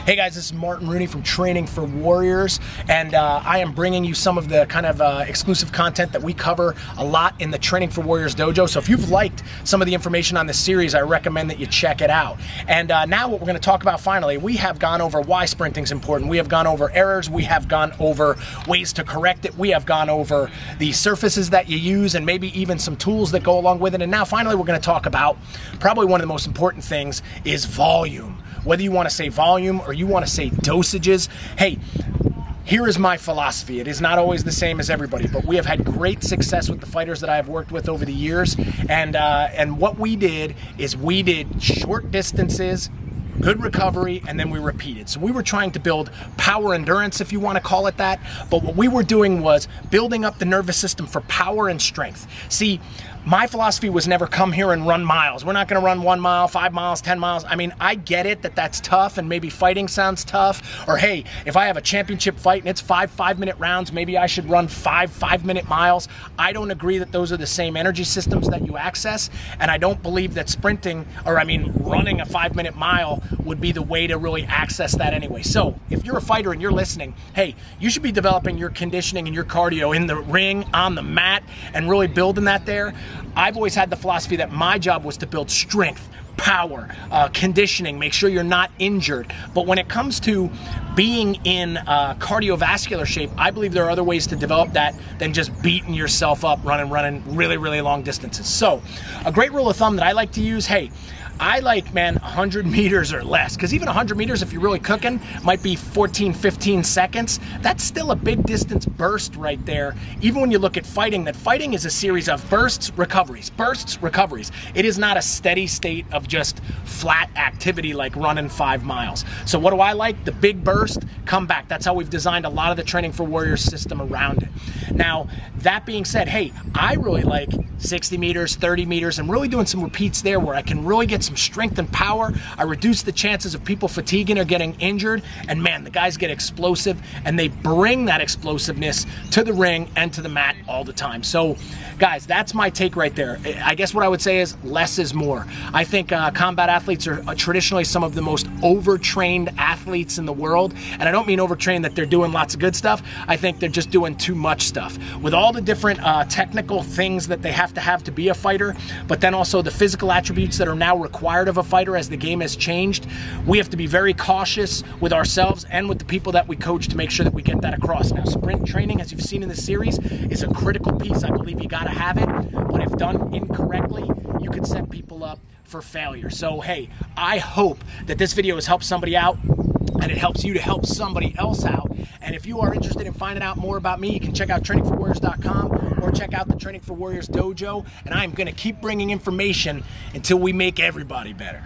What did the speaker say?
Hey guys, this is Rooney from Training for Warriors, and I am bringing you some of the kind of exclusive content that we cover a lot in the Training for Warriors dojo. So if you've liked some of the information on this series, I recommend that you check it out. And now what we're going to talk about finally, we have gone over why sprinting is important. We have gone over errors. We have gone over ways to correct it. We have gone over the surfaces that you use and maybe even some tools that go along with it. And now finally we're going to talk about probably one of the most important things is volume. Whether you want to say volume or you want to say dosages, hey, here is my philosophy. It is not always the same as everybody, but we have had great success with the fighters that I have worked with over the years. And what we did is we did short distances, good recovery, and then we repeated. So we were trying to build power endurance, if you want to call it that, but what we were doing was building up the nervous system for power and strength. See, my philosophy was never come here and run miles. We're not going to run 1 mile, 5 miles, 10 miles. I mean, I get it that that's tough and maybe fighting sounds tough. Or hey, if I have a championship fight and it's 5-5-minute rounds, maybe I should run 5-5-minute miles. I don't agree that those are the same energy systems that you access. And I don't believe that sprinting, or I mean, running a 5-minute mile would be the way to really access that anyway. So if you're a fighter and you're listening, hey, you should be developing your conditioning and your cardio in the ring, on the mat, and really building that there. I've always had the philosophy that my job was to build strength, power, conditioning, make sure you're not injured. But when it comes to being in cardiovascular shape, I believe there are other ways to develop that than just beating yourself up running really long distances. So a great rule of thumb that I like to use, hey, I like, man, 100 meters or less, because even 100 meters, if you're really cooking, might be 14-15 seconds. That's still a big distance burst right there. Even when you look at fighting, that fighting is a series of bursts, recoveries, bursts, recoveries. It is not a steady state of just flat activity like running 5 miles. So what do I like? The big burst, come back. That's how we've designed a lot of the Training for Warriors system around it. Now, that being said, hey, I really like 60 meters, 30 meters, and really doing some repeats there where I can really get some strength and power. I reduce the chances of people fatiguing or getting injured, and man, the guys get explosive and they bring that explosiveness to the ring and to the mat all the time. So guys, that's my take right there. I guess what I would say is less is more. I think combat athletes are traditionally some of the most overtrained athletes in the world, and I don't mean overtrained that they're doing lots of good stuff. I think they're just doing too much stuff. With all the different technical things that they have to be a fighter, but then also the physical attributes that are now required of a fighter as the game has changed, we have to be very cautious with ourselves and with the people that we coach to make sure that we get that across. Now, sprint training, as you've seen in this series, is a critical piece. I believe you got to have it, but if done incorrectly, you could set people up for failure. So, hey, I hope that this video has helped somebody out, and it helps you to help somebody else out. And if you are interested in finding out more about me, you can check out trainingforwarriors.com or check out the Training for Warriors dojo. And I'm going to keep bringing information until we make everybody better.